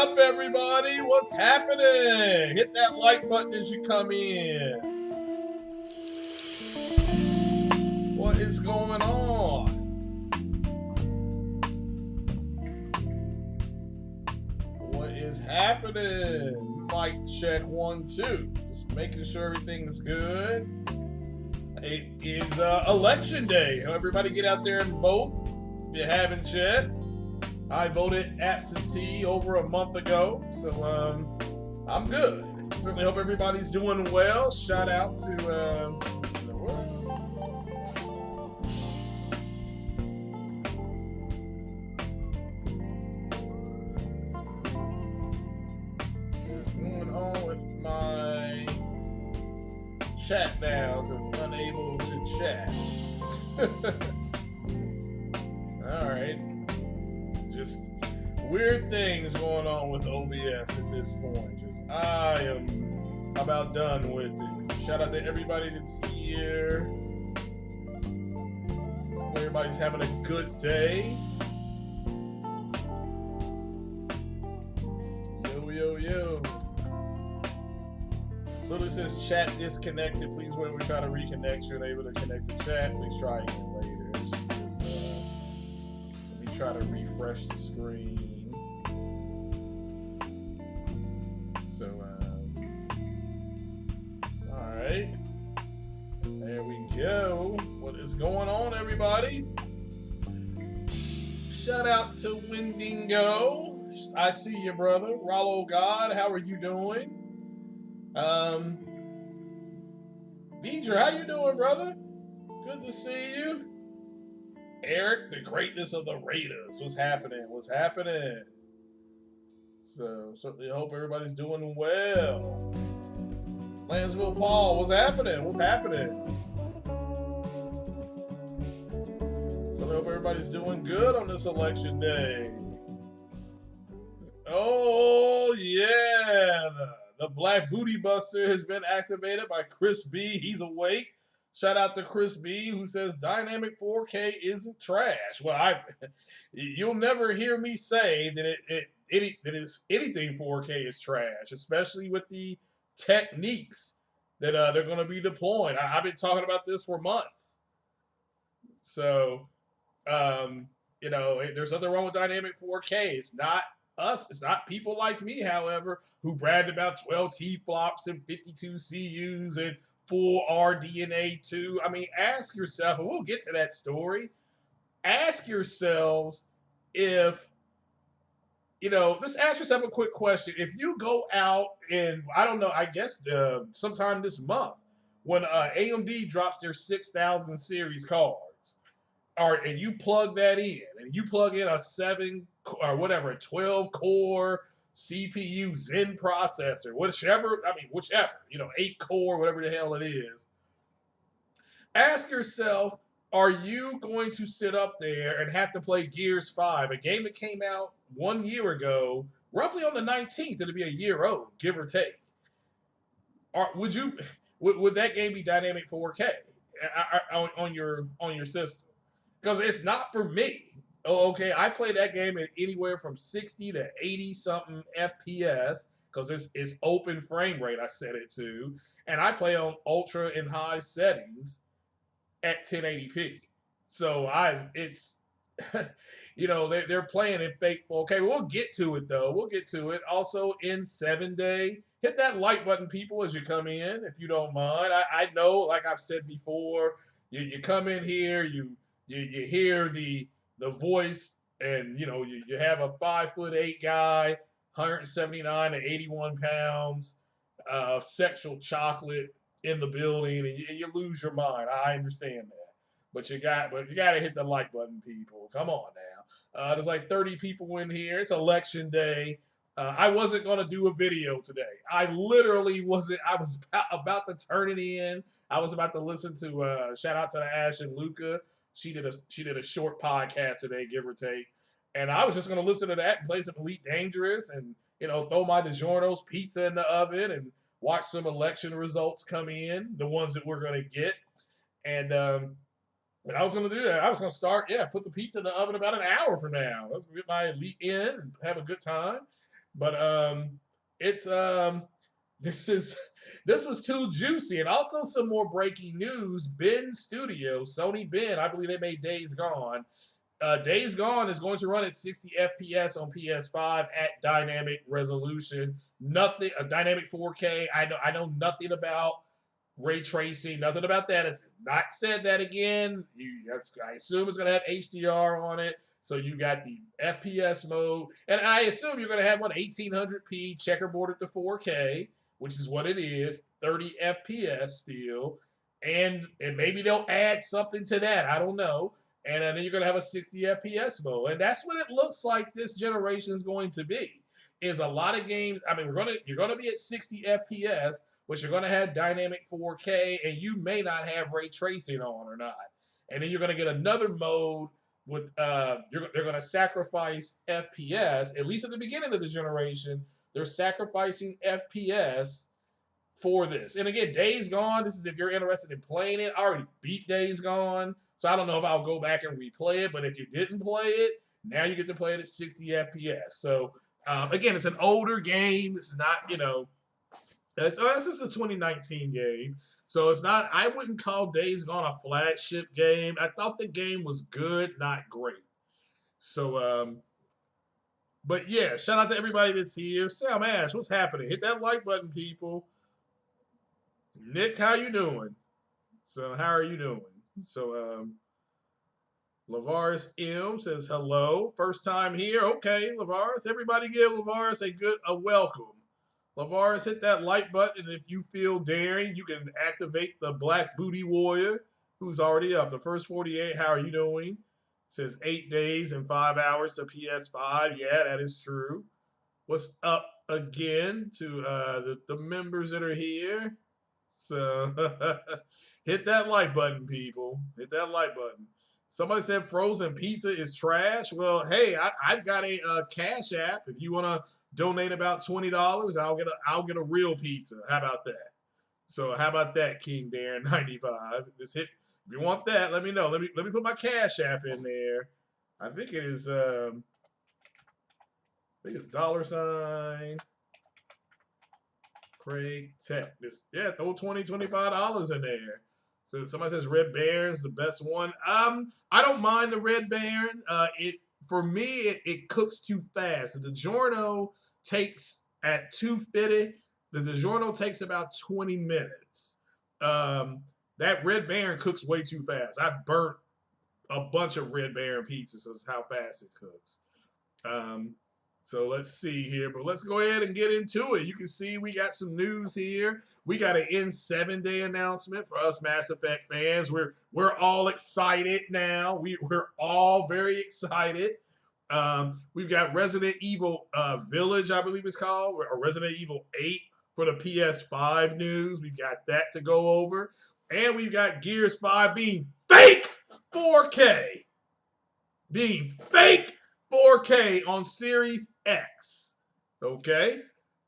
up, everybody? What's happening? Hit that like button as you come in. What is going on? What is happening? Mic check 1, 2. Just making sure everything's good. It is election day. Everybody get out there and vote if you haven't yet. I voted absentee over a month ago, so I'm good. Certainly hope everybody's doing well. Shout out to what's going on with my chat now? It says unable to chat. All right. Just weird things going on with OBS at this point. I am about done with it. Shout out to everybody that's here. Hope everybody's having a good day. Yo. Literally says chat disconnected. Please, when we try to reconnect, you're unable to connect to chat. Please try again later. It's just let me try to refresh the screen. So, all right, there we go. What is going on, everybody? Shout out to Windingo. I see you, brother. Rollo God, how are you doing? Deidre, how you doing, brother? Good to see you. Eric, the greatness of the Raiders. What's happening? So, certainly hope everybody's doing well. Lansville Paul, what's happening? So I hope everybody's doing good on this election day. Oh, yeah. The Black Booty Buster has been activated by Chris B. He's awake. Shout out to Chris B, who says dynamic 4K isn't trash. Well, you'll never hear me say that anything 4K is trash, especially with the techniques that they're going to be deploying. I've been talking about this for months. So, there's nothing wrong with dynamic 4K. It's not us. It's not people like me, however, who bragged about 12 T-flops and 52 CUs and full RDNA 2. I mean, ask yourself, and we'll get to that story. Ask yourselves if, just ask yourself a quick question. If you go out and, I don't know, I guess sometime this month, when AMD drops their 6000 series cards, and you plug that in, and you plug in a 12 core CPU Zen processor, whichever, 8 core, whatever the hell it is. Ask yourself, are you going to sit up there and have to play Gears 5, a game that came out 1 year ago, roughly on the 19th, it'll be a year old, give or take. Or would that game be dynamic 4K on your system? Because it's not for me. Oh, okay, I play that game at anywhere from 60 to 80 something FPS because it's open frame rate I set it to, and I play on ultra and high settings at 1080p. So they're playing in fake. Okay, we'll get to it though. We'll get to it. Also, N-7 day. Hit that like button, people, as you come in, if you don't mind. I know, like I've said before, you come in here, you hear the voice, and you have a 5'8" guy, 179 to 81 pounds, sexual chocolate in the building, and you lose your mind. I understand that, but you got to hit the like button, people. Come on now. There's like 30 people in here. It's election day. I wasn't going to do a video today. I literally wasn't. I was about to turn it in. I was about to listen to shout out to Ash and Luca. She did a short podcast today, give or take. And I was just going to listen to that and play some Elite Dangerous and, throw my DiGiorno's pizza in the oven and watch some election results come in, the ones that we're going to get. And I was going to do that. I was going to put the pizza in the oven about an hour from now. Let's get my Elite in and have a good time. But it's this is this was too juicy. And also some more breaking news. Ben Studios, Sony Ben, I believe they made Days Gone. Days Gone is going to run at 60 FPS on PS5 at dynamic resolution. Nothing, a dynamic 4K. I know nothing about ray tracing, nothing about that. It's not said that again. I assume it's going to have HDR on it. So you got the FPS mode, and I assume you're going to have 1800p checkerboard to 4K, which is what it is, 30 FPS still, and maybe they'll add something to that. I don't know. And then you're going to have a 60 FPS mode, and that's what it looks like this generation is going to be. Is a lot of games. I mean, you're going to be at 60 FPS, but you're going to have dynamic 4K, and you may not have ray tracing on or not. And then you're going to get another mode with they're going to sacrifice FPS. At least at the beginning of the generation, they're sacrificing FPS for this. And again, Days Gone. This is if you're interested in playing it. I already beat Days Gone, so I don't know if I'll go back and replay it. But if you didn't play it, now you get to play it at 60 FPS. So again, it's an older game. This is not, this is a 2019 game, so it's not. I wouldn't call Days Gone a flagship game. I thought the game was good, not great. So, but yeah, shout out to everybody that's here. Sam Ash, what's happening? Hit that like button, people. Nick, how you doing? So, how are you doing? So, Lavaris M says hello. First time here. Okay, Lavaris. Everybody give Lavaris a welcome. Lavaris, hit that like button, and if you feel daring, you can activate the Black Booty Warrior, who's already up. The first 48, how are you doing? Says 8 days and 5 hours to PS5. Yeah, that is true. What's up again to the members that are here? So hit that like button, people. Hit that like button. Somebody said frozen pizza is trash. Well, hey, I've got a Cash App. If you want to donate about $20, I'll get a real pizza. How about that? So how about that, King Darren 95? Just hit if you want that. Let me know. Let me put my Cash App in there. I think it is I think it's $ Craig Tech. Throw $25 in there. So somebody says Red Baron's the best one. I don't mind the Red Baron. For me, it cooks too fast. The DiGiorno takes at 250. The DiGiorno takes about 20 minutes. That Red Baron cooks way too fast. I've burnt a bunch of Red Baron pizzas. That's how fast it cooks. So let's see here, but let's go ahead and get into it. You can see we got some news here. We got an N-7 day announcement for us Mass Effect fans. We're all excited now. We're all very excited. We've got Resident Evil Village, I believe it's called, or Resident Evil 8 for the PS5 news. We've got that to go over. And we've got Gears 5 being fake 4K. Being fake 4K on Series X. Okay?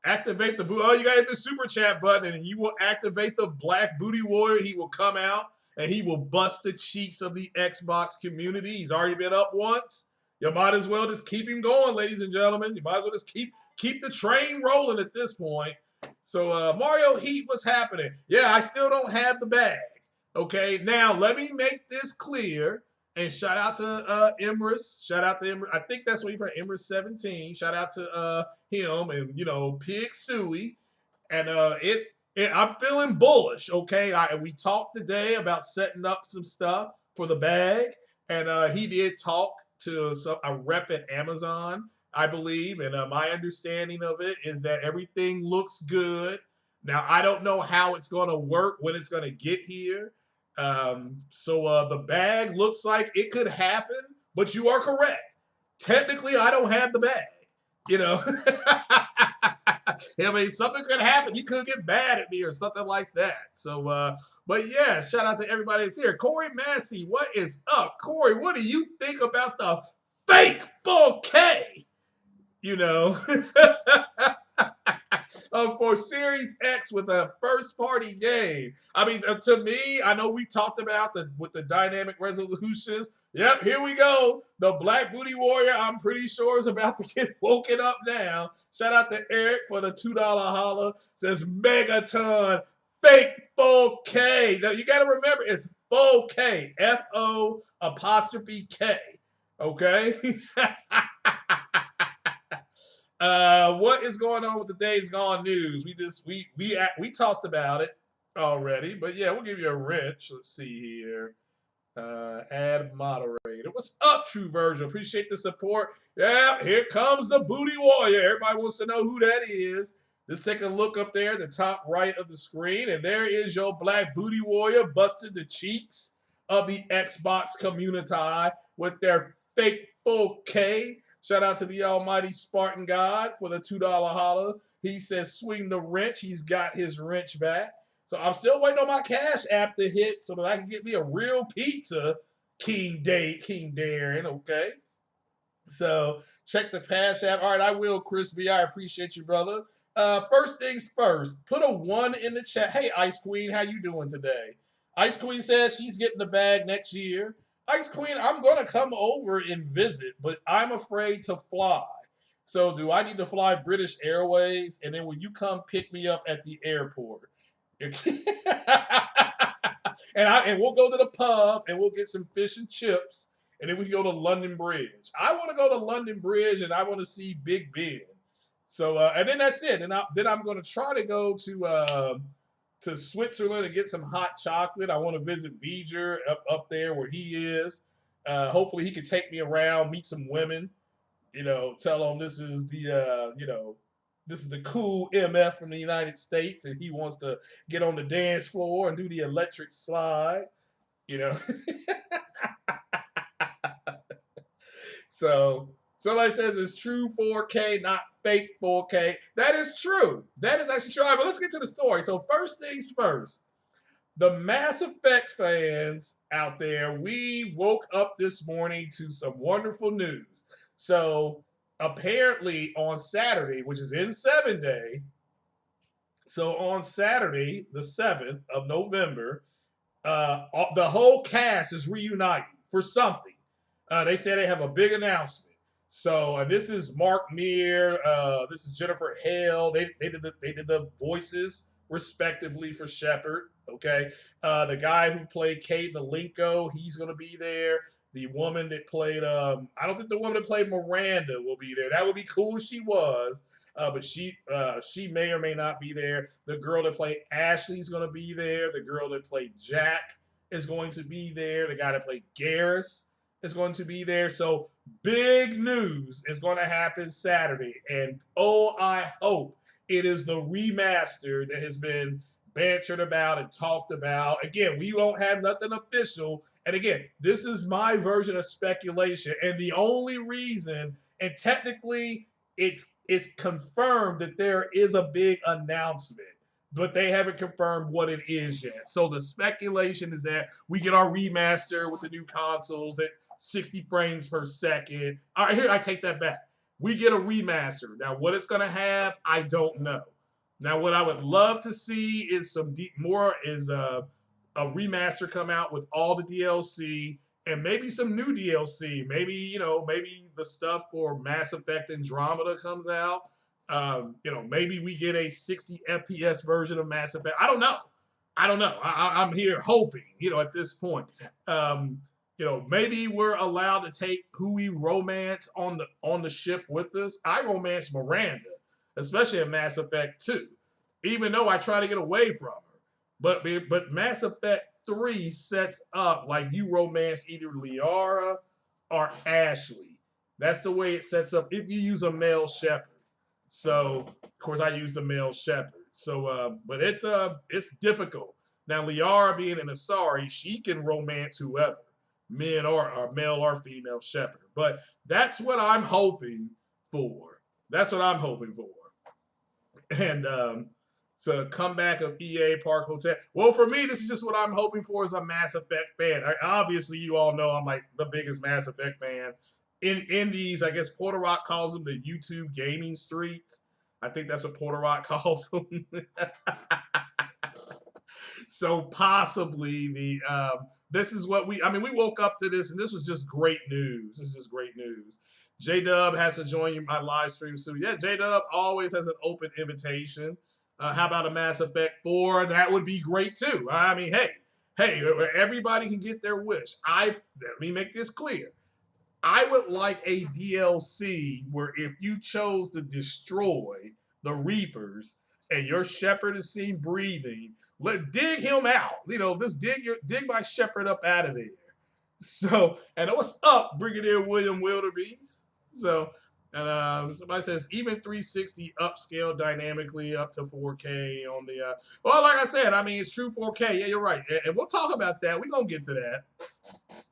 Activate the boot. Oh, you got to hit the super chat button and he will activate the Black Booty Warrior. He will come out and he will bust the cheeks of the Xbox community. He's already been up once. You might as well just keep him going, ladies and gentlemen. You might as well just keep the train rolling at this point. So Mario Heat, what's happening? Yeah, I still don't have the bag. Okay, now let me make this clear. And shout out to Emrys. Shout out to Emrys. I think that's what he from Emrys 17. Shout out to him and Pig Suey. And I'm feeling bullish. Okay, we talked today about setting up some stuff for the bag, and he did talk to a rep at Amazon, I believe. And my understanding of it is that everything looks good. Now I don't know how it's going to work when it's going to get here. So the bag looks like it could happen, but you are correct. Technically, I don't have the bag. I mean, something could happen. You could get mad at me or something like that. So, but yeah, shout out to everybody that's here. Corey Massey, what is up? Corey, what do you think about the fake 4K? For Series X with a first-party game. I mean, to me, I know we talked about with the dynamic resolutions. Yep, here we go. The Black Booty Warrior, I'm pretty sure, is about to get woken up now. Shout out to Eric for the $2 holla. Says Megaton, fake 4K. Now, you got to remember, it's 4K. F-O apostrophe K. Okay? What is going on with the Days Gone news? We talked about it already, but yeah, we'll give you a wrench. Let's see here. Add moderator. What's up, True Virgil? Appreciate the support. Yeah, here comes the Booty Warrior. Everybody wants to know who that is. Let's take a look up there at the top right of the screen, and there is your Black Booty Warrior busting the cheeks of the Xbox community with their fake 4K. Shout out to the almighty Spartan God for the $2 holla. He says, swing the wrench. He's got his wrench back. So I'm still waiting on my Cash App to hit so that I can get me a real pizza, King Darren, okay? So check the Cash App. All right, I will, Chris B. I appreciate you, brother. First things first, put a 1 in the chat. Hey, Ice Queen, how you doing today? Ice Queen says she's getting the bag next year. Ice Queen, I'm going to come over and visit, but I'm afraid to fly. So do I need to fly British Airways? And then will you come pick me up at the airport? and we'll go to the pub and we'll get some fish and chips, and then we can go to London Bridge. I want to go to London Bridge and I want to see Big Ben. So and then that's it. And I'm going to try to go to Switzerland and get some hot chocolate. I want to visit V'ger up there where he is. Hopefully he can take me around, meet some women. Tell them this is this is the cool MF from the United States, and he wants to get on the dance floor and do the electric slide. You know, so somebody says it's true 4K, not fake 4K. That is true. That is actually true. All right, but let's get to the story. So first things first. The Mass Effect fans out there, we woke up this morning to some wonderful news. So apparently on Saturday, which is N-7 day, so on Saturday, the 7th of November, the whole cast is reuniting for something. They say they have a big announcement. So, and this is Mark Meir. This is Jennifer Hale. They did the voices respectively for Shepard. Okay, the guy who played Kate Malenko, he's going to be there. The woman that played, I don't think the woman that played Miranda will be there. That would be cool if she was. But she may or may not be there. The girl that played Ashley's going to be there. The girl that played Jack is going to be there. The guy that played Garrus is going to be there. So big news is going to happen Saturday. And oh, I hope it is the remaster that has been bantered about and talked about. Again, we don't have nothing official. And again, this is my version of speculation. And the only reason, and technically it's confirmed that there is a big announcement, but they haven't confirmed what it is yet. So the speculation is that we get our remaster with the new consoles at 60 frames per second. All right, here, I take that back. We get a remaster. Now, what it's going to have, I don't know. Now, what I would love to see is a remaster come out with all the DLC and maybe some new DLC. Maybe the stuff for Mass Effect Andromeda comes out. Maybe we get a 60 FPS version of Mass Effect. I don't know. I'm here hoping. At this point, maybe we're allowed to take who we romance on the ship with us. I romance Miranda, especially in Mass Effect 2, even though I try to get away from her. But Mass Effect 3 sets up like you romance either Liara or Ashley. That's the way it sets up if you use a male Shepard. So of course I use the male Shepard. So but it's difficult. Now Liara being an Asari, she can romance whoever, men or male or female Shepard. But that's what I'm hoping for. That's what I'm hoping for. And so comeback of EA Park Hotel. Well, for me, this is just what I'm hoping for as a Mass Effect fan. Obviously, you all know I'm like the biggest Mass Effect fan. In indies, I guess Porter Rock calls them the YouTube gaming streets. I think that's what Porter Rock calls them. So possibly this is what I mean, we woke up to this and this was just great news. This is just great news. J Dub has to join my live stream soon. Yeah, J Dub always has an open invitation. How about a Mass Effect 4? That would be great too. I mean, hey, everybody can get their wish. Let me make this clear. I would like a DLC where if you chose to destroy the Reapers and your shepherd is seen breathing, dig him out. Just dig my shepherd up out of there. So, and what's up, Brigadier William Wilderbees? So, and somebody says even 360 upscale dynamically up to 4K on the. Well, like I said, I mean it's true 4K. Yeah, you're right, and we'll talk about that. We're gonna get to that.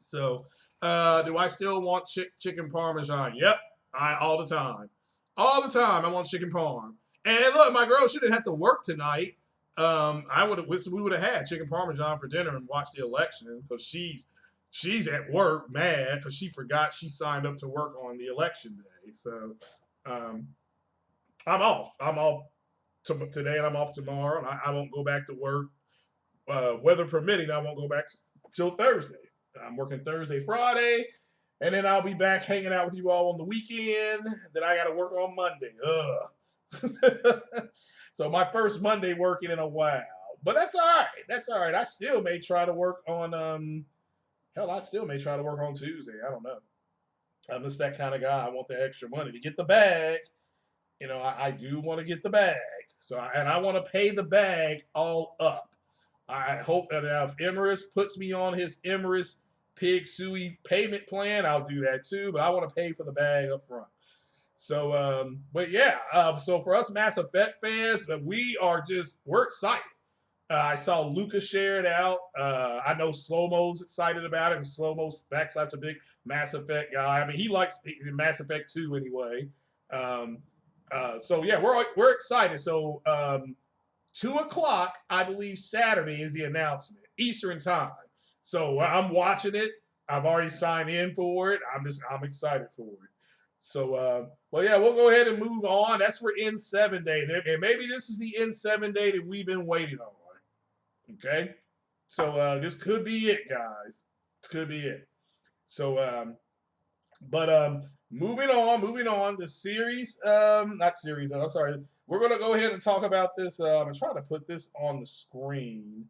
So, do I still want chicken parmesan? Yep, all the time, all the time. I want chicken parm. And look, my girl, she didn't have to work tonight. We would have had chicken parmesan for dinner and watched the election because she's at work mad because she forgot she signed up to work on the election day. So, um, I'm off. I'm off today and I'm off tomorrow. And I won't go back to work. Weather permitting, I won't go back till Thursday. I'm working Thursday, Friday, and then I'll be back hanging out with you all on the weekend. Then I got to work on Monday. Ugh. So my first Monday working in a while, but that's all right. That's all right. I still may try to work on hell. I still may try to work on Tuesday. I don't know. I'm just that kind of guy. I want the extra money to get the bag. I do want to get the bag. So and I want to pay the bag all up. I hope that if Emirates puts me on his Emirates Pig Sui payment plan, I'll do that too. But I want to pay for the bag up front. So, but yeah, so for us Mass Effect fans, we're excited. I saw Lucas share it out. I know Slow Mo's excited about it, and Slow Mo's Backside's a big Mass Effect guy. I mean, he likes Mass Effect 2 anyway. Um, so yeah, we're excited. So 2 o'clock, I believe Saturday is the announcement, Eastern time. So I'm watching it. I've already signed in for it. I'm excited for it. So well yeah, we'll go ahead and move on. That's for N-7 day. And maybe this is the N-7 day that we've been waiting on. Okay. So this could be it, guys. This could be it. So but moving on. The series, not series. I'm sorry. We're gonna go ahead and talk about this. I'm trying to put this on the screen.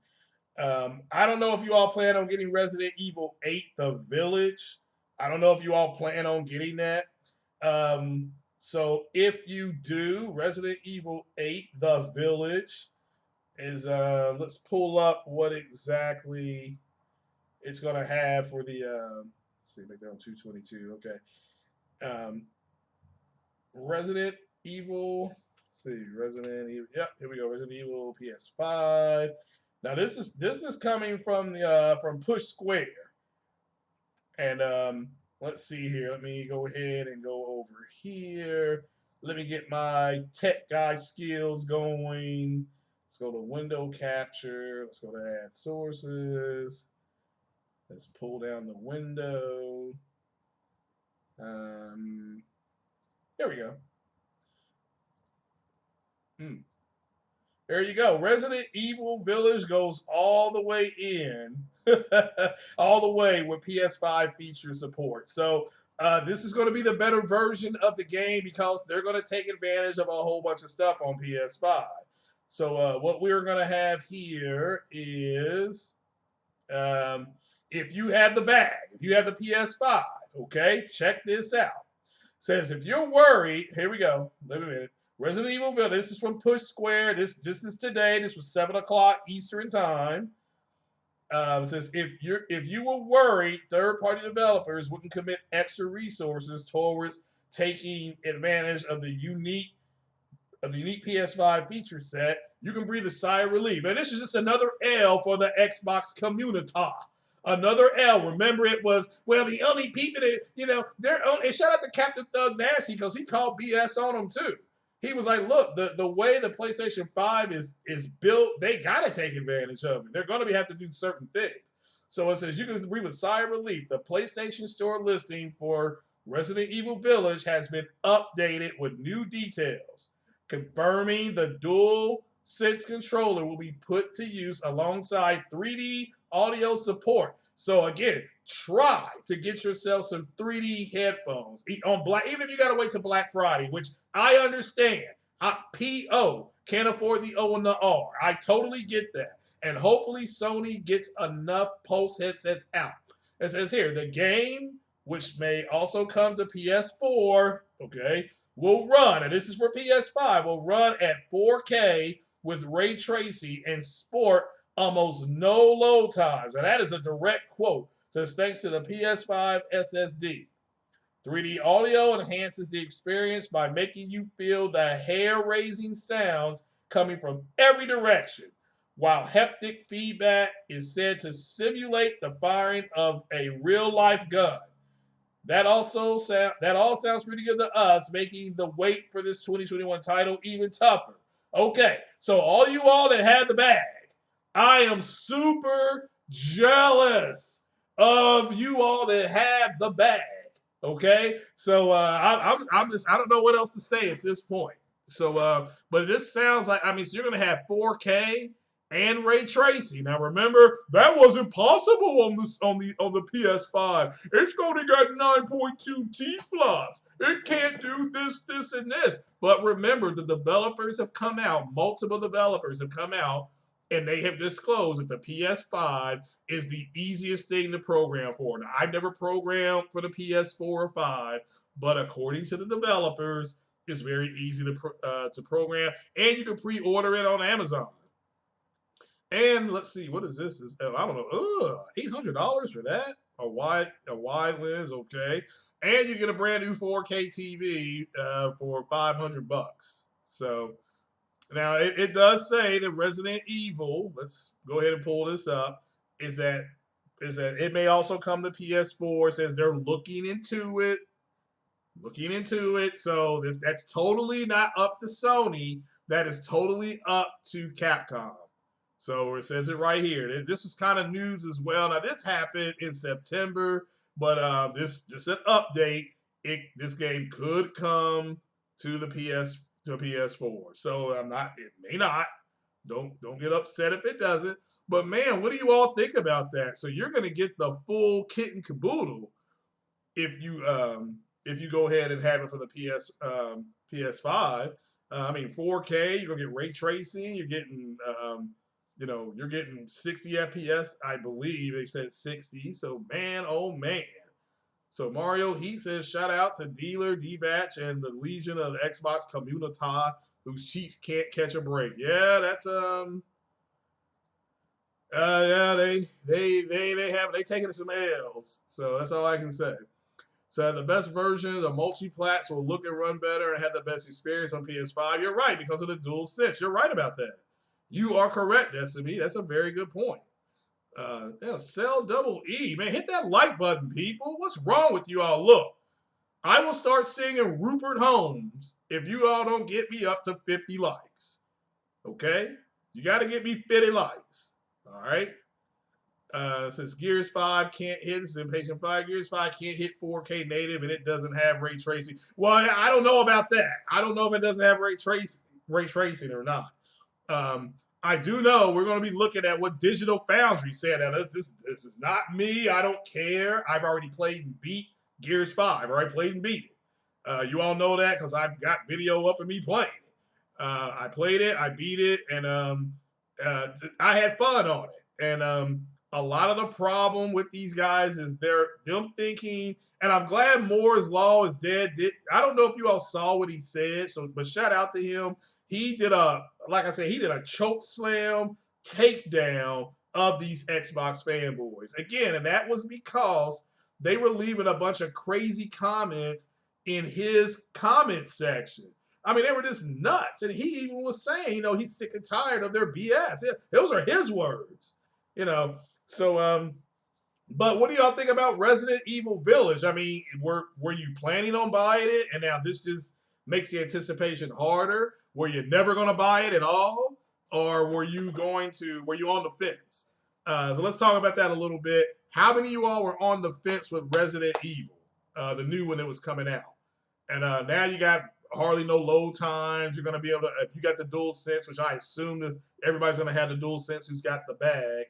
I don't know if you all plan on getting Resident Evil 8: The Village. I don't know if you all plan on getting that. So if you do, Resident Evil 8: The Village is let's pull up what exactly it's gonna have for the let's see, make that on 222. Okay. Um, Resident Evil. Let's see, Resident Evil. Yep, here we go. Resident Evil PS5. Now this is coming from the from Push Square, and let's see here. Let me go ahead and go over here. Let me get my tech guy skills going. Let's go to window capture. Let's go to add sources. Let's pull down the window. Here we go. There you go. Resident Evil Village goes all the way in, all the way with PS5 feature support. So this is going to be the better version of the game because they're going to take advantage of a whole bunch of stuff on PS5. So what we're going to have here is if you have the bag, if you have the PS5, okay, check this out. Says if you're worried, here we go. Wait a minute. Resident Evil Village. This is from Push Square. This is today. This was 7 o'clock Eastern time. It says if you were worried, third-party developers wouldn't commit extra resources towards taking advantage of the unique PS5 feature set, you can breathe a sigh of relief. And this is just another L for the Xbox community. Another L. Remember, it was, well, the only people that, they're on. And shout out to Captain Thug Nasty because he called BS on them too. He was like, look, the way the PlayStation 5 is built, they got to take advantage of it. They're going to have to do certain things. So it says you can breathe a sigh of relief. The PlayStation Store listing for Resident Evil Village has been updated with new details, confirming the dual DualSense controller will be put to use alongside 3D audio support. So again, try to get yourself some 3D headphones on Black, even if you gotta wait till Black Friday, which I understand. PO can't afford the O and the R. I totally get that. And hopefully Sony gets enough Pulse headsets out. It says here, the game, which may also come to PS4, okay, will run, and this is for PS5, will run at 4K with ray tracing and sport almost no load times. And that is a direct quote. It says thanks to the PS5 SSD. 3D audio enhances the experience by making you feel the hair-raising sounds coming from every direction, while haptic feedback is said to simulate the firing of a real-life gun. That all sounds pretty good to us, making the wait for this 2021 title even tougher. Okay, so all you all that had the bag, I am super jealous of you all that had the bag. Okay, so I'm just I don't know what else to say at this point. So but this sounds like, I mean, so you're gonna have 4K and ray tracing. Now remember, that wasn't possible on the PS5. It's only got 9.2 T flops. It can't do this, and this. But remember, the developers have come out, multiple developers have come out, and they have disclosed that the PS5 is the easiest thing to program for. Now, I've never programmed for the PS4 or 5, but according to the developers, it's very easy to program, and you can pre-order it on Amazon. And let's see, what is this? I don't know. $800 for that? A wide lens, okay. And you get a brand new 4K TV for $500. So now it does say that Resident Evil, let's go ahead and pull this up, is that it may also come to PS4. It says they're looking into it. So that's totally not up to Sony. That is totally up to Capcom. So it says it right here. This was kind of news as well. Now this happened in September, but this just an update. This game could come to the PS4. So it may not. Don't get upset if it doesn't. But man, what do you all think about that? So you're gonna get the full kit and caboodle if you go ahead and have it for the PS5. I mean 4K. You're gonna get ray tracing. You're getting you're getting 60 FPS, I believe. They said 60. So, man, oh, man. So, Mario, he says, shout out to Dealer, D-Batch, and the Legion of the Xbox Community whose cheats can't catch a break. Yeah, that's, yeah, they taking some L's. So, that's all I can say. So, the best version of multi-plats will look and run better and have the best experience on PS5. You're right, because of the DualSense. You're right about that. You are correct, Destiny. That's a very good point. Sell double E. Man, hit that like button, people. What's wrong with you all? Look, I will start singing Rupert Holmes if you all don't get me up to 50 likes. Okay? You got to get me 50 likes. All right? Since Gears 5 can't hit, this is Impatient 5, Gears 5 can't hit 4K native and it doesn't have ray tracing. Well, I don't know about that. I don't know if it doesn't have ray tracing or not. I do know we're going to be looking at what Digital Foundry said. Now, this is not me. I don't care. I've already played and beat Gears 5. I've already played and beat it. You all know that because I've got video up of me playing it. I played it. I beat it. And I had fun on it. And a lot of the problem with these guys is them thinking, and I'm glad Moore's Law is dead. I don't know if you all saw what he said, but shout out to him. He did a choke slam takedown of these Xbox fanboys. Again, and that was because they were leaving a bunch of crazy comments in his comment section. I mean, they were just nuts. And he even was saying, he's sick and tired of their BS. Those are his words, So, but what do y'all think about Resident Evil Village? I mean, were you planning on buying it? And now this just makes the anticipation harder. Were you never going to buy it at all? Or were you on the fence? So let's talk about that a little bit. How many of you all were on the fence with Resident Evil, the new one that was coming out? And now you got hardly no load times. You're gonna be able to, if you got the dual sense, which I assume that everybody's gonna have the dual sense who's got the bag.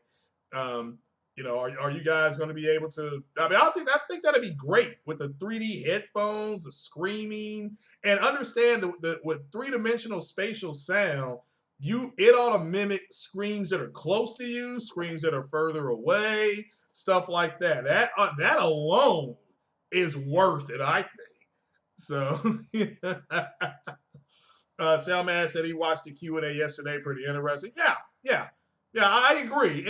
Um, are you guys going to be able to? I mean, I think that'd be great with the 3D headphones, the screaming, and understand with three-dimensional spatial sound, it ought to mimic screams that are close to you, screams that are further away, stuff like that. That alone is worth it, I think. So, Salman said he watched the Q&A yesterday. Pretty interesting. Yeah, yeah, yeah. I agree,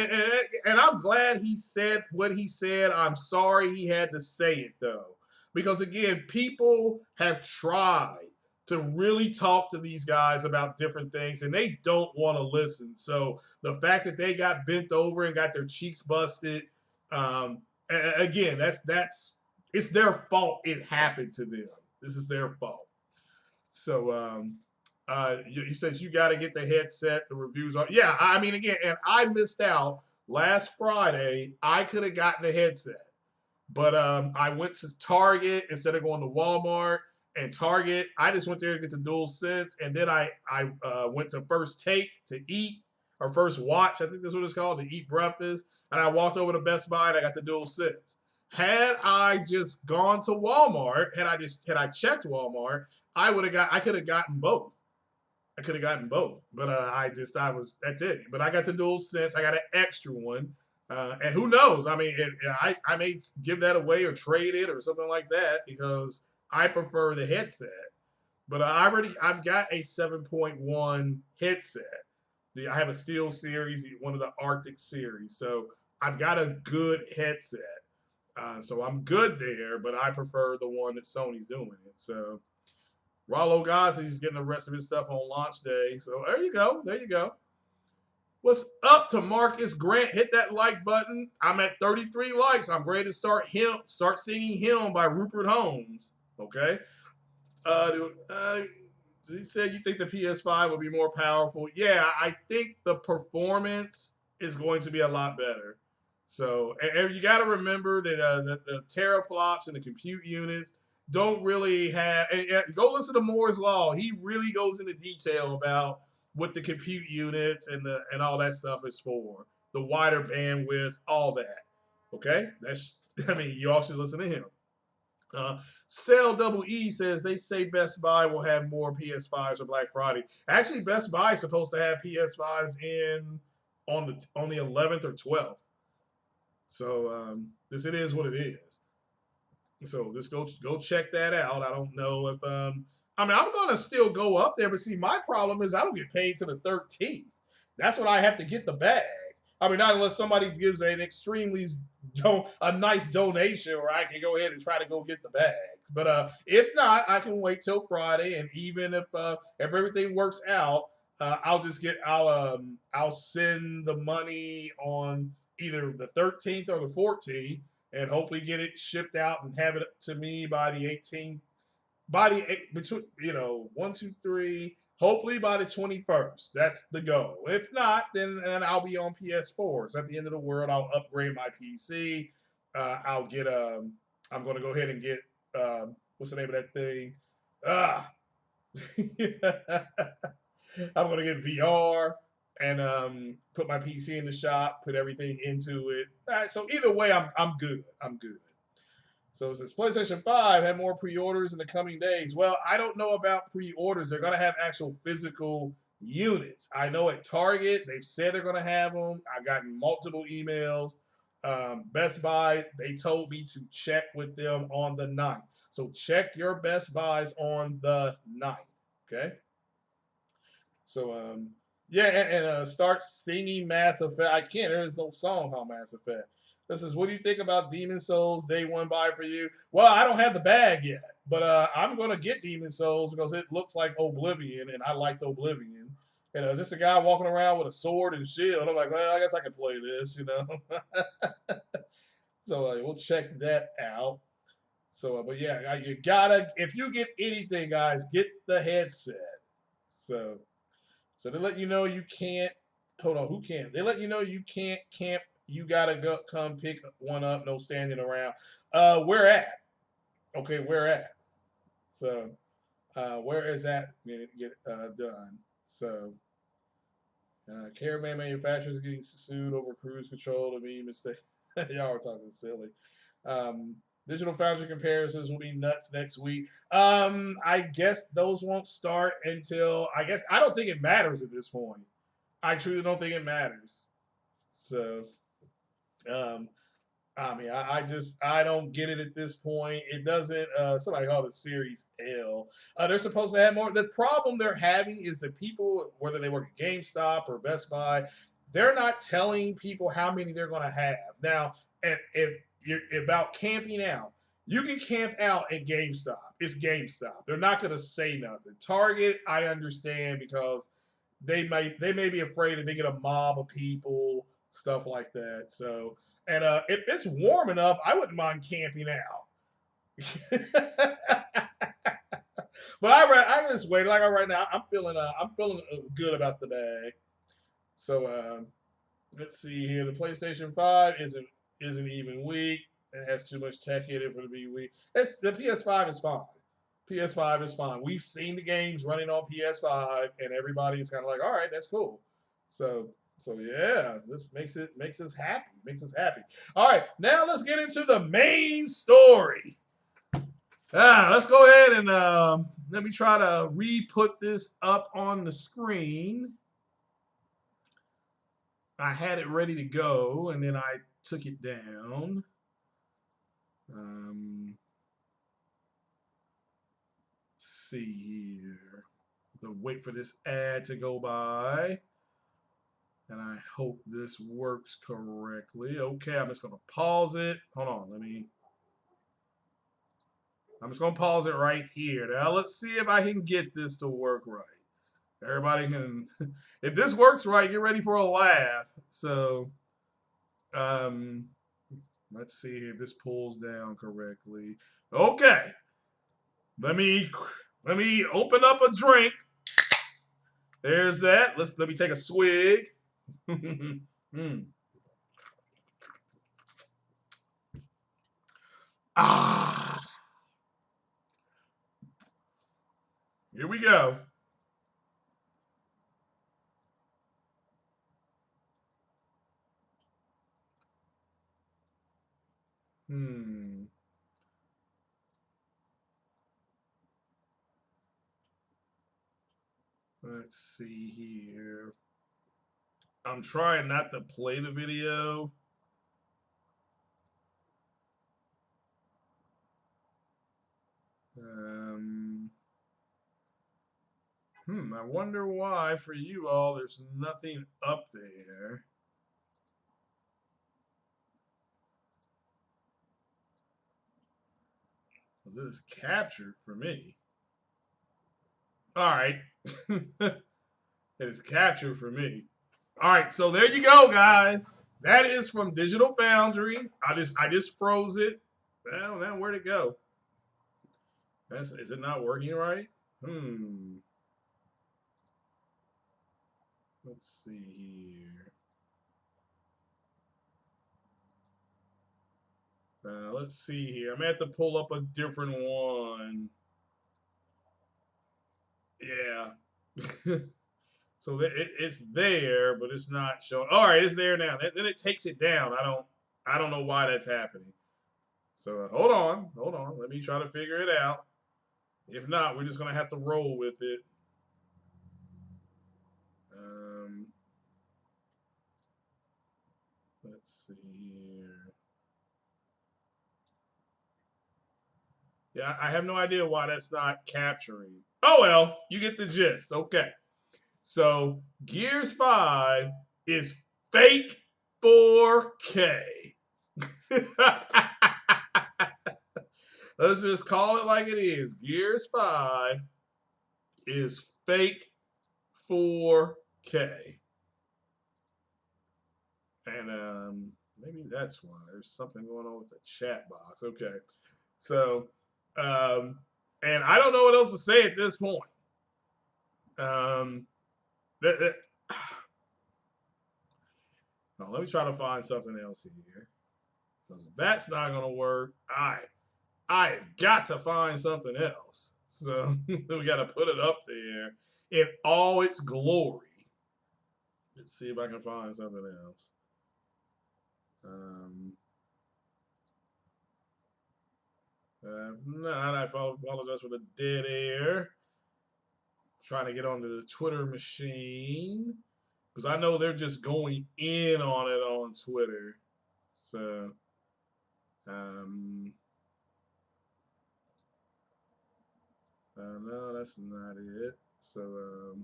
and I'm glad he said what he said. I'm sorry he had to say it though, because again, people have tried to really talk to these guys about different things, and they don't want to listen. So the fact that they got bent over and got their cheeks busted, again, that's it's their fault. It happened to them. This is their fault. So you said you got to get the headset. The reviews are, yeah. I mean, again, and I missed out last Friday. I could have gotten the headset, but I went to Target instead of going to Walmart. And Target, I just went there to get the Dual Sense, and then I went to First Take to eat, or First Watch, I think that's what it's called, to eat breakfast. And I walked over to Best Buy and I got the Dual Sense. Had I just gone to Walmart, had I checked Walmart, I could have gotten both. I could have gotten both, but that's it. But I got the Dual Sense. I got an extra one, and who knows? I mean, I may give that away or trade it or something like that because I prefer the headset. But I've got a 7.1 headset. I have a Steel series, one of the Arctic series, so I've got a good headset. So I'm good there, but I prefer the one that Sony's doing it. So Rollo God says he's getting the rest of his stuff on launch day. So there you go. There you go. What's up to Marcus Grant? Hit that like button. I'm at 33 likes. I'm ready to start singing Him by Rupert Holmes. Okay. He said you think the PS5 will be more powerful. Yeah, I think the performance is going to be a lot better. So, and you got to remember that the teraflops and the compute units don't really have. And go listen to Moore's Law. He really goes into detail about what the compute units and all that stuff is for. The wider bandwidth, all that. Okay, that's. I mean, you all should listen to him. Sell Double E says they say Best Buy will have more PS5s for Black Friday. Actually, Best Buy is supposed to have PS5s in on the 11th or 12th. So this it is what it is. So just go check that out. I don't know if I mean I'm gonna still go up there, but see my problem is I don't get paid to the 13th. That's when I have to get the bag. I mean, not unless somebody gives an extremely a nice donation, or I can go ahead and try to go get the bags. But if not, I can wait till Friday, and even if everything works out, I'll send the money on either the 13th or the 14th, and hopefully get it shipped out and have it to me by the 18th. By the between 1, 2, 3. Hopefully by the 21st. That's the goal. If not, then I'll be on PS4s. At the end of the world, I'll upgrade my PC. I'll get I'm gonna go ahead and get what's the name of that thing? Ah, I'm gonna get VR and put my PC in the shop, put everything into it. All right, so either way, I'm good. I'm good. So it says PlayStation 5 had more pre-orders in the coming days. Well, I don't know about pre-orders. They're going to have actual physical units. I know at Target, they've said they're going to have them. I've gotten multiple emails. Best Buy, they told me to check with them on the 9th. So check your Best Buys on the 9th. Okay? So, yeah, and start singing Mass Effect. I can't. There is no song called Mass Effect. This is, what do you think about Demon Souls Day One Buy for you? Well, I don't have the bag yet, but I'm going to get Demon Souls because it looks like Oblivion, and I liked Oblivion. And just a guy walking around with a sword and shield. I'm like, well, I guess I can play this. So we'll check that out. So, but yeah, you gotta, if you get anything, guys, get the headset. So. So they let you know you can't. Hold on, who can't? They let you know you can't camp. You gotta go come pick one up. No standing around. Where at? Okay, where at? So Where is that get done? So caravan manufacturers getting sued over cruise control to be mistake. Y'all are talking silly. Um, Digital Foundry comparisons will be nuts next week. I guess those won't start until I don't think it matters at this point. I truly don't think it matters. So um, I mean, I don't get it at this point. It doesn't. Somebody called it Series L. They're supposed to have more. The problem they're having is that people, whether they work at GameStop or Best Buy, they're not telling people how many they're going to have. Now, if you're about camping out, you can camp out at GameStop. It's GameStop. They're not going to say nothing. Target, I understand because they may be afraid if they get a mob of people, stuff like that. So and if it's warm enough, I wouldn't mind camping out. But I just wait. Like right now, I'm feeling good about the bag. So let's see here. The PlayStation 5 isn't even weak. It has too much tech in it for it to be weak. The PS5 is fine. PS5 is fine. We've seen the games running on PS5, and everybody's kind of like, all right, that's cool. So yeah, this makes us happy. Makes us happy. All right, now let's get into the main story. Let's go ahead and let me try to re-put this up on the screen. I had it ready to go, and then I took it down. Let's see here. To wait for this ad to go by. And I hope this works correctly. Okay, I'm just going to pause it. Hold on, I'm just going to pause it right here. Now, let's see if I can get this to work right. Everybody can, if this works right, get ready for a laugh. So, um, let's see if this pulls down correctly. Okay, let me open up a drink. There's that. Let me take a swig. mm. Ah, here we go. Hmm. Let's see here. I'm trying not to play the video. Um, I wonder why for you all there's nothing up there. Well, this is captured for me. All right. It is captured for me. All right, so there you go, guys. That is from Digital Foundry. I just froze it. Well, now where'd it go? Is it not working right? Let's see here. Let's see here. I'm gonna have to pull up a different one. Yeah. So it's there, but it's not showing. All right, it's there now. Then it takes it down. I don't know why that's happening. So hold on. Let me try to figure it out. If not, we're just gonna have to roll with it. Um, let's see here. Yeah, I have no idea why that's not capturing. Oh well, you get the gist. Okay. So Gears 5 is fake 4K. Let's just call it like it is. Gears 5 is fake 4K. And maybe that's why. There's something going on with the chat box. Okay. So, and I don't know what else to say at this point. Um, Now, let me try to find something else here. Because if that's not going to work, I have got to find something else. So we got to put it up there in all its glory. Let's see if I can find something else. Not, I apologize for the dead air. Trying to get onto the Twitter machine because I know they're just going in on it on Twitter. So, no, that's not it. So,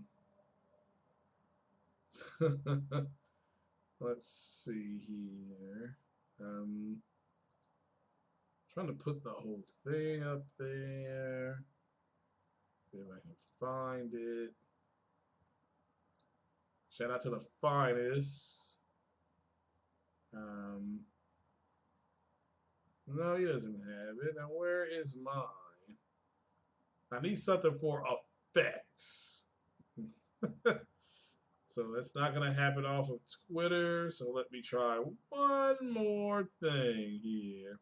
let's see here. Trying to put the whole thing up there. See if I can find it. Shout out to the finest. No, he doesn't have it. Now, where is mine? I need something for effects. So that's not going to happen off of Twitter. So let me try one more thing here.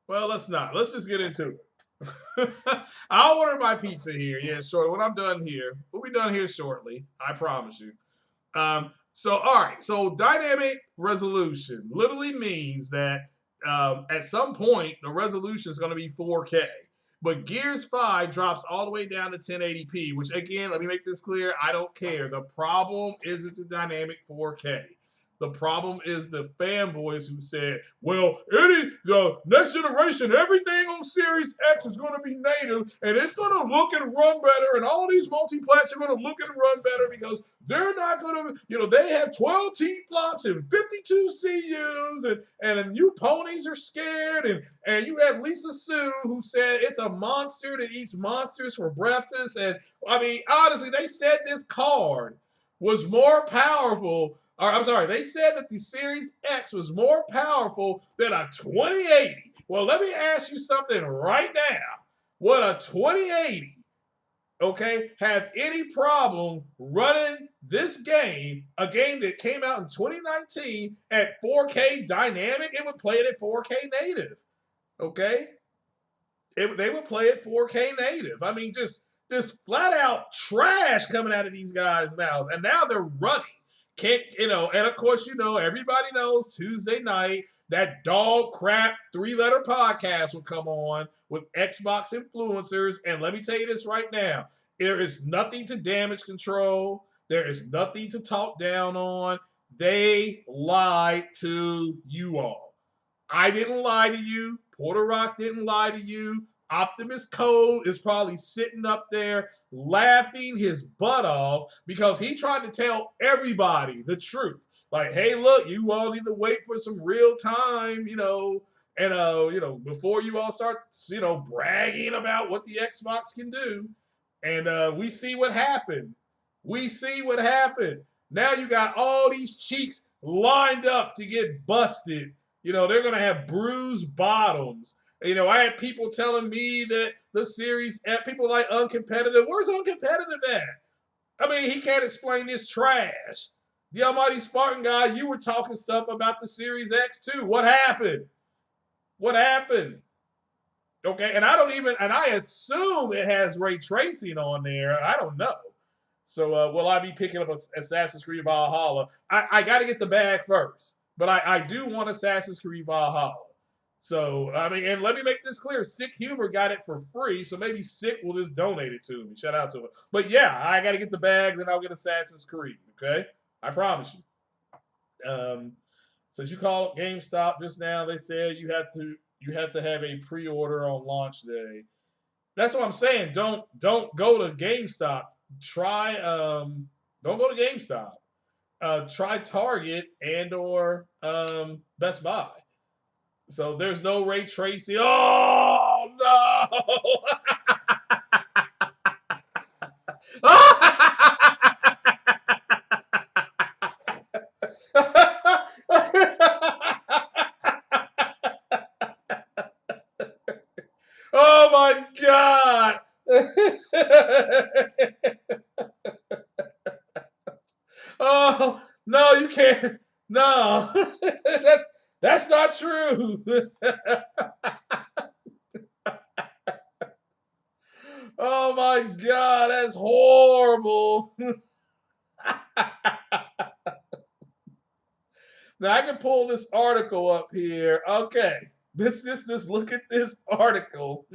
Well, let's not. Let's just get into it. I'll order my pizza here. Yeah, sure. When I'm done here, we'll be done here shortly. I promise you. So, all right. So, dynamic resolution literally means that at some point the resolution is going to be 4K. But Gears 5 drops all the way down to 1080p, which again, let me make this clear. I don't care. The problem isn't the dynamic 4K. The problem is the fanboys who said, well, the next generation, everything on Series X is going to be native, and it's going to look and run better, and all these multi-plats are going to look and run better because they're not going to, they have 12 T-flops and 52 CUs, and new ponies are scared, and you have Lisa Sue who said it's a monster that eats monsters for breakfast, and I mean, honestly, they said this card was more powerful. Or I'm sorry, they said that the Series X was more powerful than a 2080. Well, let me ask you something right now. Would a 2080, okay, have any problem running this game, a game that came out in 2019 at 4K dynamic? It would play it at 4K native, okay? They would play it 4K native. I mean, just this flat out trash coming out of these guys' mouths. And now they're running. Can't, and of course, everybody knows Tuesday night, that dog crap 3-letter podcast would come on with Xbox influencers. And let me tell you this right now. There is nothing to damage control. There is nothing to talk down on. They lied to you all. I didn't lie to you. Porter Rock didn't lie to you. Optimus Code is probably sitting up there laughing his butt off because he tried to tell everybody the truth. Like, hey, look, you all need to wait for some real time, and before you all start, bragging about what the Xbox can do. And we see what happened. We see what happened. Now you got all these cheeks lined up to get busted. They're going to have bruised bottoms. I had people telling me that the Series F, people like Uncompetitive. Where's Uncompetitive at? I mean, he can't explain this trash. The Almighty Spartan guy, you were talking stuff about the Series X too. What happened? What happened? Okay, and I assume it has ray tracing on there. I don't know. So will I be picking up Assassin's Creed Valhalla? I got to get the bag first, but I do want Assassin's Creed Valhalla. So, I mean, and let me make this clear. Sick Humor got it for free, so maybe Sick will just donate it to me. Shout out to him. But yeah, I got to get the bag, then I'll get Assassin's Creed, okay? I promise you. Since you called GameStop just now, they said you have to have a pre-order on launch day. That's what I'm saying. Don't go to GameStop. Try don't go to GameStop. Try Target and/or Best Buy. So there's no ray tracing. Oh no! Oh my God! Oh no, you can't. No, that's not true. my God, that's horrible. Now I can pull this article up here. Okay. This, look at this article.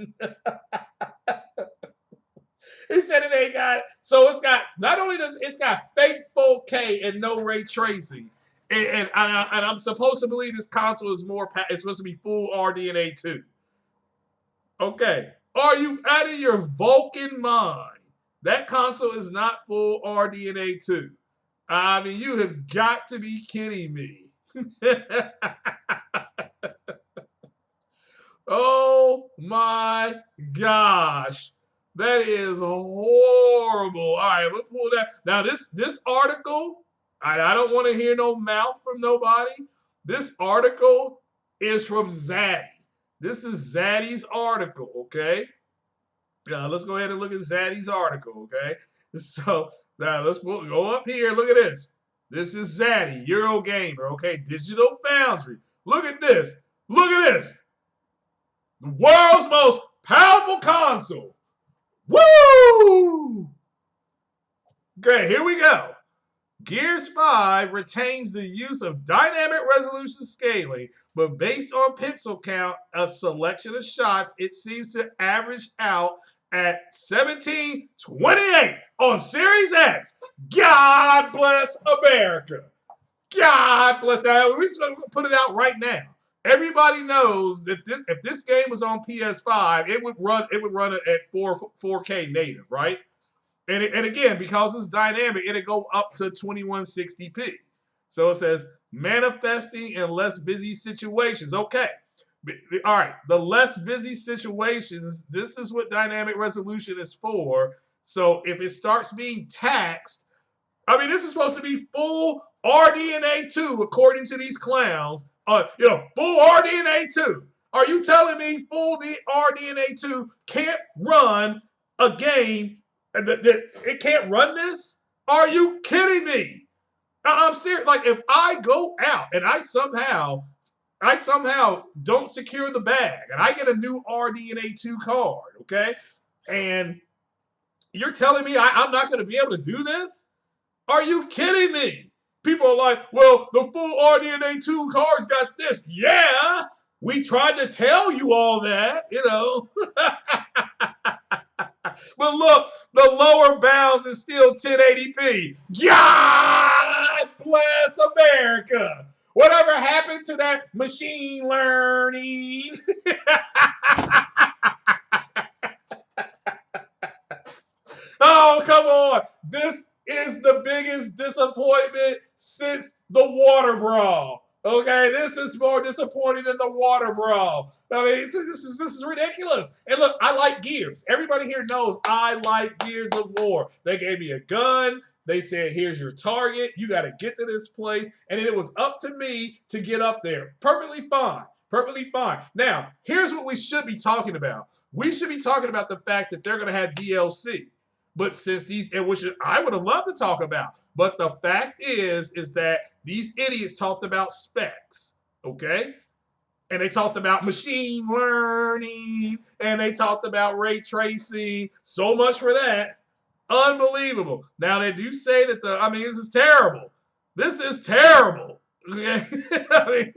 He said it ain't got, so it's got, not only does it's got fake 4K and no ray tracing. And I'm supposed to believe this console is it's supposed to be full RDNA 2. Okay. Are you out of your Vulcan mind? That console is not full RDNA 2. I mean, you have got to be kidding me. Oh my gosh. That is horrible. All right, let's pull that. Now, this article, I don't want to hear no mouth from nobody. This article is from Zaddy. This is Zaddy's article, okay? Let's go ahead and look at Zaddy's article, okay? So now let's go up here. Look at this. This is Zaddy, Eurogamer, okay? Digital Foundry. Look at this. Look at this. The world's most powerful console. Woo! Okay, here we go. Gears 5 retains the use of dynamic resolution scaling, but based on pixel count, a selection of shots, it seems to average out at 1728 on Series X. God bless America. God bless that. We're just going to put it out right now. Everybody knows that if this game was on PS5, it would run at 4K native, right? And again, because it's dynamic, it'll go up to 2160p. So it says manifesting in less busy situations. Okay. All right. The less busy situations, this is what dynamic resolution is for. So if it starts being taxed, I mean, this is supposed to be full RDNA 2, according to these clowns. Full RDNA 2. Are you telling me full RDNA 2 can't run a game? It can't run this? Are you kidding me? I'm serious. Like, if I go out and I somehow don't secure the bag and I get a new RDNA 2 card, okay? And you're telling me I'm not going to be able to do this? Are you kidding me? People are like, well, the full RDNA 2 cards got this. Yeah, we tried to tell you all that, But look, the lower bounds is still 1080p. God bless America. Whatever happened to that machine learning? Oh, come on. This is the biggest disappointment since the water brawl. Okay, this is more disappointing than the water brawl. I mean, this is ridiculous. And look, I like Gears. Everybody here knows I like Gears of War. They gave me a gun. They said, here's your target. You got to get to this place. And then it was up to me to get up there. Perfectly fine. Perfectly fine. Now, here's what we should be talking about. We should be talking about the fact that they're going to have DLC. But since which I would have loved to talk about, but the fact is that these idiots talked about specs, okay? And they talked about machine learning, and they talked about ray tracing. So much for that. Unbelievable. Now, they do say that this is terrible. This is terrible. Okay? I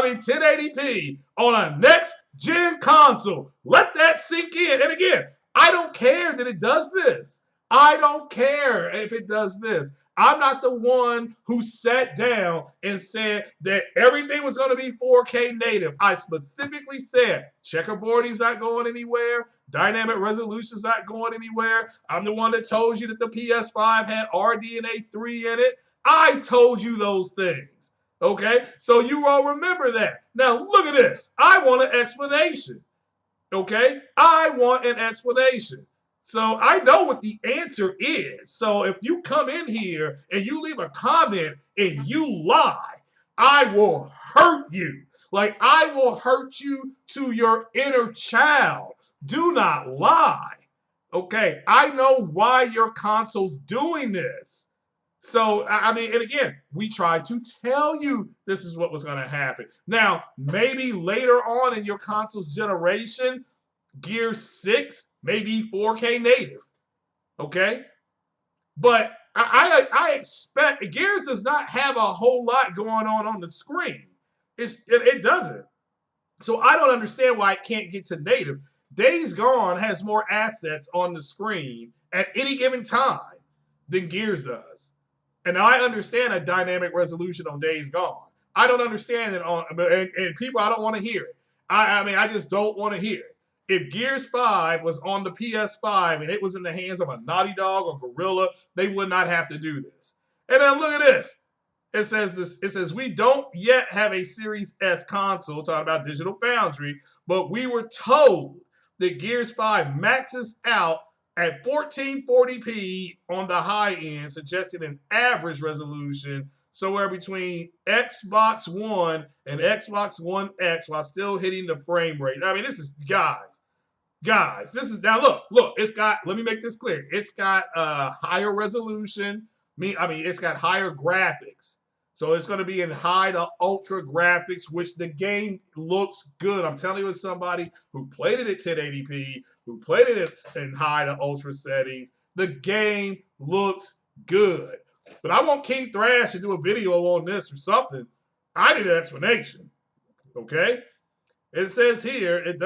mean, 1080p on a next-gen console. Let that sink in. And again, I don't care that it does this. I don't care if it does this. I'm not the one who sat down and said that everything was going to be 4K native. I specifically said checkerboarding's not going anywhere. Dynamic resolution's not going anywhere. I'm the one that told you that the PS5 had RDNA 3 in it. I told you those things. Okay? So you all remember that. Now look at this. I want an explanation. Okay? I want an explanation. So I know what the answer is. So if you come in here and you leave a comment and you lie, I will hurt you. Like, I will hurt you to your inner child. Do not lie. Okay? I know why your console's doing this. So, I mean, and again, we tried to tell you this is what was going to happen. Now, maybe later on in your console's generation, Gear 6 may be 4K native. Okay, but I expect Gears does not have a whole lot going on the screen. It doesn't. So I don't understand why it can't get to native. Days Gone has more assets on the screen at any given time than Gears does. And I understand a dynamic resolution on Days Gone. I don't understand it on, and people, I don't want to hear it. I mean, I just don't want to hear it. If Gears 5 was on the PS5 and it was in the hands of a Naughty Dog or Gorilla, they would not have to do this. And then look at this. It says this. It says we don't yet have a Series S console. Talking about Digital Foundry, but we were told that Gears 5 maxes out at 1440p on the high end, suggesting an average resolution somewhere between Xbox One and Xbox One X, while still hitting the frame rate. I mean, this is guys. This is now look. It's got. Let me make this clear. It's got higher resolution. I mean, it's got higher graphics. So it's going to be in high to ultra graphics, which the game looks good. I'm telling you, as somebody who played it at 1080p, who played it in high to ultra settings, the game looks good. But I want King Thrash to do a video on this or something. I need an explanation. Okay? It says here, it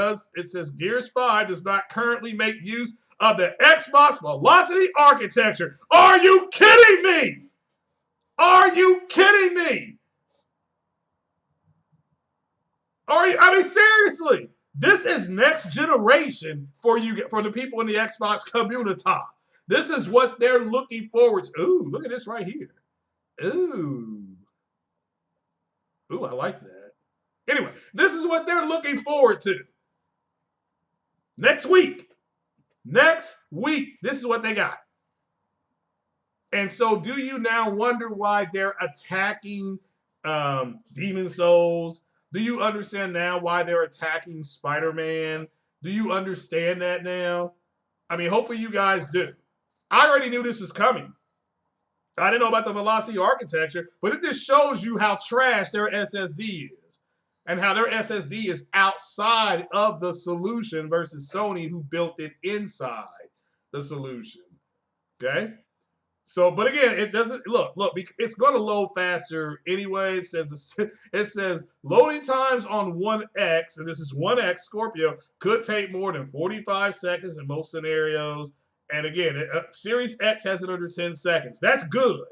says Gears 5 does not currently make use of the Xbox Velocity architecture. Are you kidding me? Are you kidding me? I mean, seriously, this is next generation for the people in the Xbox community. This is what they're looking forward to. Ooh, look at this right here. Ooh. Ooh, I like that. Anyway, this is what they're looking forward to. Next week. Next week. This is what they got. And so do you now wonder why they're attacking Demon Souls? Do you understand now why they're attacking Spider-Man? Do you understand that now? I mean, hopefully you guys do. I already knew this was coming. I didn't know about the Velocity architecture, but it just shows you how trash their SSD is and how their SSD is outside of the solution versus Sony, who built it inside the solution. Okay? So, but again, it doesn't look. It's going to load faster anyway. It says loading times on One X, and this is One X Scorpio, could take more than 45 seconds in most scenarios. And again, Series X has it under 10 seconds. That's good.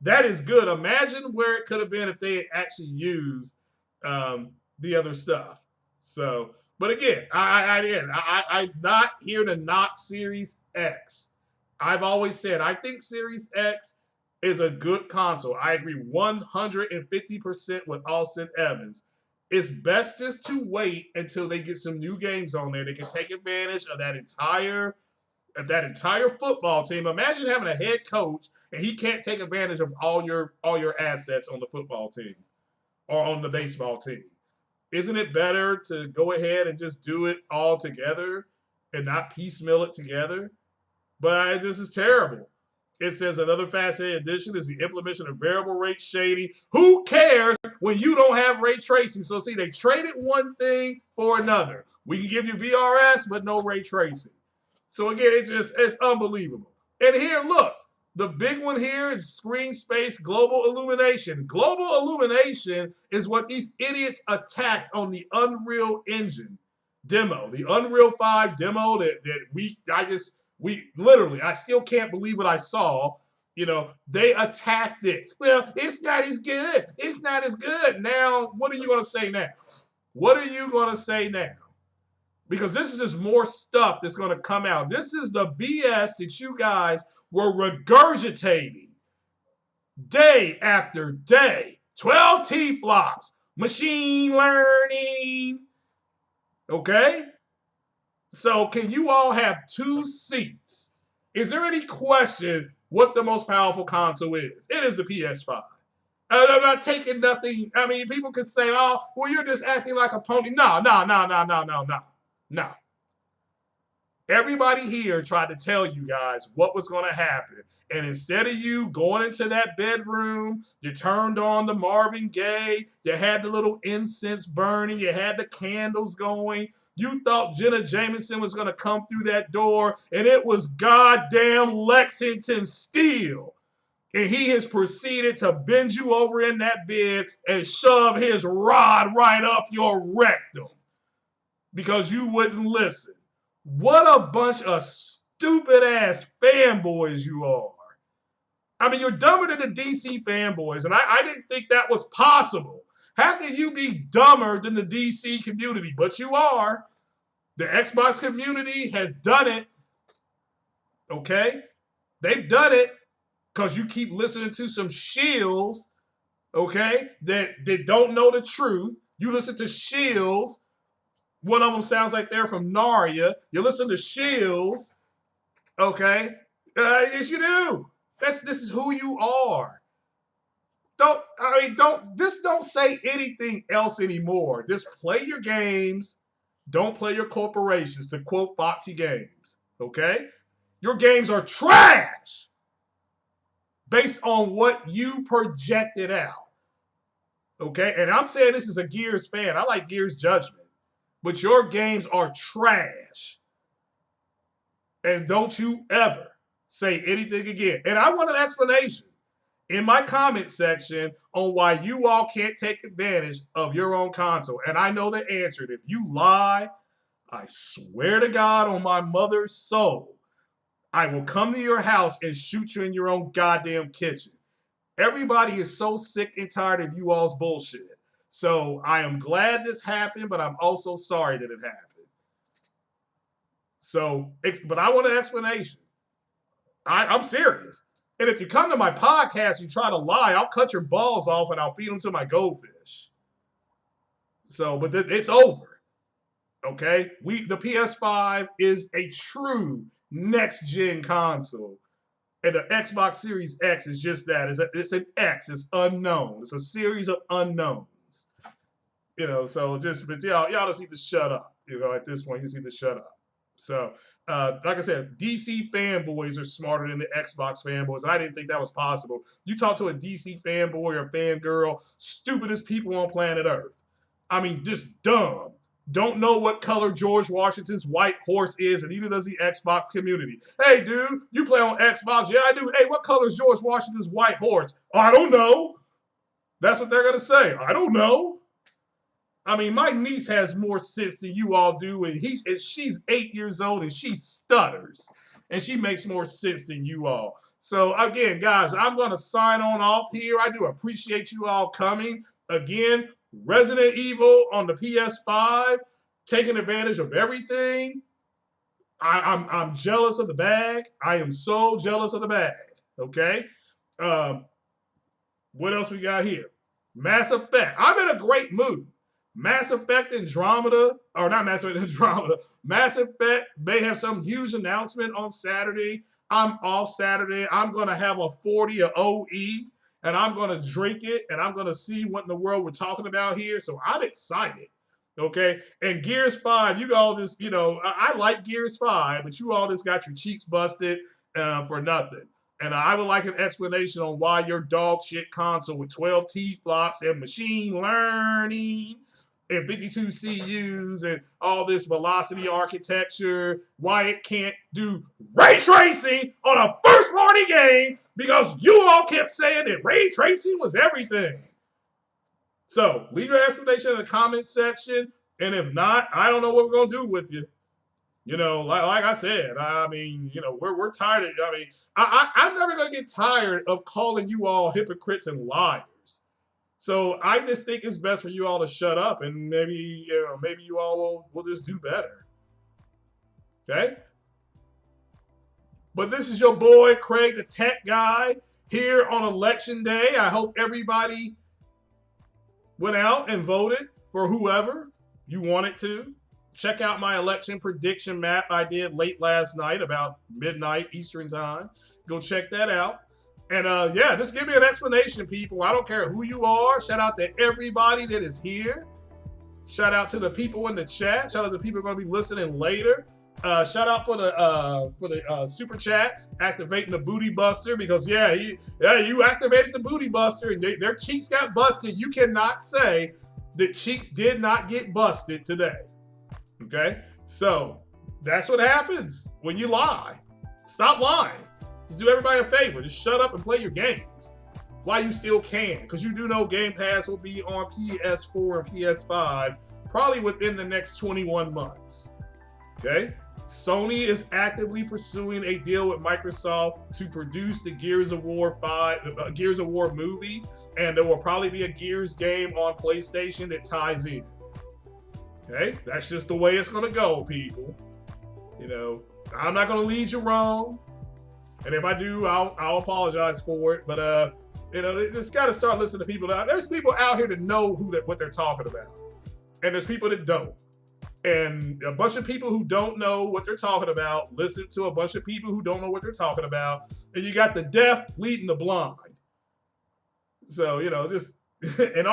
That is good. Imagine where it could have been if they had actually used the other stuff. So, but again, I'm not here to knock Series X. I've always said I think Series X is a good console. I agree 150% with Austin Evans. It's best just to wait until they get some new games on there. They can take advantage of that entire football team. Imagine having a head coach and he can't take advantage of all your assets on the football team or on the baseball team. Isn't it better to go ahead and just do it all together and not piecemeal it together? But this is terrible. It says another fascinating addition is the implementation of variable rate shading. Who cares when you don't have ray tracing? So see, they traded one thing for another. We can give you VRS, but no ray tracing. So again, it's unbelievable. And here, look, the big one here is screen space global illumination. Global illumination is what these idiots attacked on the Unreal Engine demo, the Unreal 5 demo that I still can't believe what I saw. They attacked it. Well, it's not as good. It's not as good. Now, what are you going to say now? What are you going to say now? Because this is just more stuff that's going to come out. This is the BS that you guys were regurgitating day after day. 12 T-flops, machine learning. Okay? So can you all have two seats? Is there any question what the most powerful console is? It is the PS5. And I'm not taking nothing. I mean, people could say, oh, well, you're just acting like a pony. No. Everybody here tried to tell you guys what was going to happen. And instead of you going into that bedroom, you turned on the Marvin Gaye, you had the little incense burning, you had the candles going. You thought Jenna Jameson was going to come through that door, and it was goddamn Lexington Steele. And he has proceeded to bend you over in that bed and shove his rod right up your rectum because you wouldn't listen. What a bunch of stupid ass fanboys you are. I mean, you're dumber than the DC fanboys, and I didn't think that was possible. How can you be dumber than the DC community? But you are. The Xbox community has done it. Okay? They've done it because you keep listening to some shills, okay, that don't know the truth. You listen to shills. One of them sounds like they're from Narnia. You listen to shills, okay? Yes, you do. This is who you are. Don't say anything else anymore. Just play your games. Don't play your corporations, to quote Foxy Games, okay? Your games are trash based on what you projected out, okay? And I'm saying this as a Gears fan. I like Gears Judgment. But your games are trash. And don't you ever say anything again. And I want an explanation in my comment section on why you all can't take advantage of your own console. And I know the answer. And if you lie, I swear to God on my mother's soul, I will come to your house and shoot you in your own goddamn kitchen. Everybody is so sick and tired of you all's bullshit. So I am glad this happened, but I'm also sorry that it happened. So, but I want an explanation. I'm serious. And if you come to my podcast, you try to lie, I'll cut your balls off and I'll feed them to my goldfish. So, but it's over. Okay? The PS5 is a true next-gen console. And the Xbox Series X is just that. It's an X. It's unknown. It's a series of unknowns. So but y'all just need to shut up. At this point, you just need to shut up. So, like I said, DC fanboys are smarter than the Xbox fanboys. I didn't think that was possible. You talk to a DC fanboy or fangirl, stupidest people on planet Earth. I mean, just dumb. Don't know what color George Washington's white horse is, and neither does the Xbox community. Hey, dude, you play on Xbox? Yeah, I do. Hey, what color is George Washington's white horse? I don't know. That's what they're going to say. I don't know. I mean, my niece has more sense than you all do, and she's 8 years old, and she stutters, and she makes more sense than you all. So, again, guys, I'm going to sign on off here. I do appreciate you all coming. Again, Resident Evil on the PS5, taking advantage of everything. I'm jealous of the bag. I am so jealous of the bag, okay? What else we got here? Mass Effect. I'm in a great mood. Mass Effect Andromeda, or not Mass Effect Andromeda, Mass Effect may have some huge announcement on Saturday. I'm off Saturday. I'm going to have a 40 of OE, and I'm going to drink it, and I'm going to see what in the world we're talking about here. So I'm excited, okay? And Gears 5, you all just, I like Gears 5, but you all just got your cheeks busted for nothing. And I would like an explanation on why your dog shit console with 12 T-flops and machine learning and 52 CUs and all this velocity architecture, why it can't do ray tracing on a first-party game because you all kept saying that ray tracing was everything. So leave your explanation in the comment section, and if not, I don't know what we're going to do with you. Like I said, I mean, we're tired of, I mean, I'm never going to get tired of calling you all hypocrites and liars. So I just think it's best for you all to shut up, and maybe you all will just do better. Okay? But this is your boy, Craig the Tech Guy, here on Election Day. I hope everybody went out and voted for whoever you wanted to. Check out my election prediction map I did late last night, about midnight Eastern time. Go check that out. And just give me an explanation, people. I don't care who you are. Shout out to everybody that is here. Shout out to the people in the chat. Shout out to the people who are going to be listening later. Shout out for the super chats activating the booty buster because you activated the booty buster and their cheeks got busted. You cannot say that cheeks did not get busted today. Okay, so that's what happens when you lie. Stop lying. Just do everybody a favor. Just shut up and play your games while you still can, because you do know Game Pass will be on PS4 and PS5 probably within the next 21 months. Okay. Sony is actively pursuing a deal with Microsoft to produce the Gears of War movie, and there will probably be a Gears game on PlayStation that ties in. Okay, that's just the way it's gonna go, people. You know, I'm not gonna lead you wrong, and if I do, I'll apologize for it. But you know, just gotta start listening to people. There's people out here that know what they're talking about, and there's people that don't. And a bunch of people who don't know what they're talking about listen to a bunch of people who don't know what they're talking about. And you got the deaf leading the blind. So, you know, just and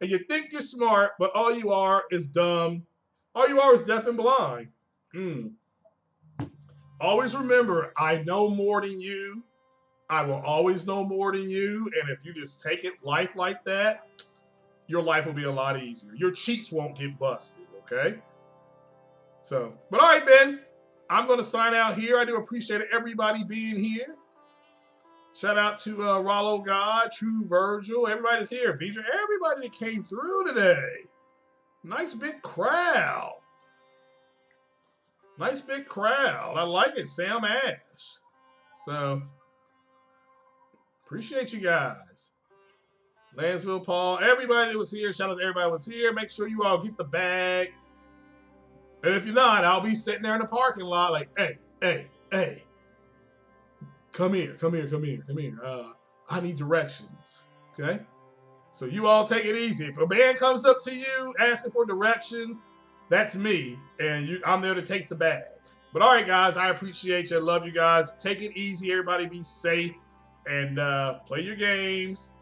you think you're smart, but all you are is dumb. All you are is deaf and blind. Always remember, I know more than you. I will always know more than you. And if you just take life like that, your life will be a lot easier. Your cheeks won't get busted, okay? So, but all right then, I'm going to sign out here. I do appreciate everybody being here. Shout out to Rollo God, True Virgil, everybody's here. Feature everybody that came through today. Nice big crowd. Nice big crowd. I like it, Sam Ash. So, appreciate you guys. Lansville Paul, everybody that was here. Shout out to everybody that was here. Make sure you all get the bag. And if you're not, I'll be sitting there in the parking lot like, hey, come here. I need directions, okay? So you all take it easy. If a man comes up to you asking for directions, that's me, and I'm there to take the bag. But all right, guys, I appreciate you. I love you guys. Take it easy. Everybody be safe, and play your games.